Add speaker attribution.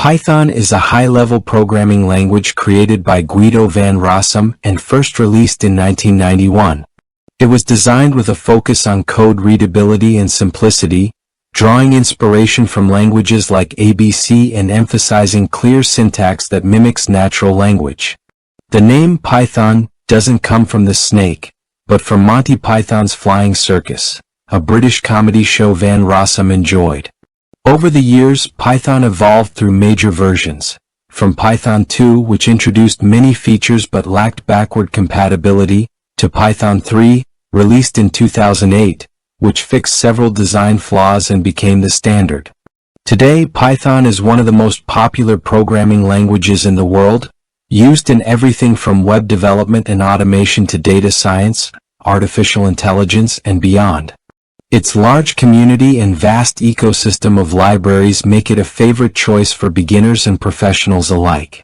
Speaker 1: Python is a high-level programming language created by Guido van Rossum and first released in 1991. It was designed with a focus on code readability and simplicity, drawing inspiration from languages like ABC and emphasizing clear syntax that mimics natural language. The name Python doesn't come from the snake, but from Monty Python's Flying Circus, a British comedy show Van Rossum enjoyed. Over the years, Python evolved through major versions, from Python 2, which introduced many features but lacked backward compatibility, to Python 3, released in 2008, which fixed several design flaws and became the standard. Today, Python is one of the most popular programming languages in the world, used in everything from web development and automation to data science, artificial intelligence, and beyond. Its large community and vast ecosystem of libraries make it a favorite choice for beginners and professionals alike.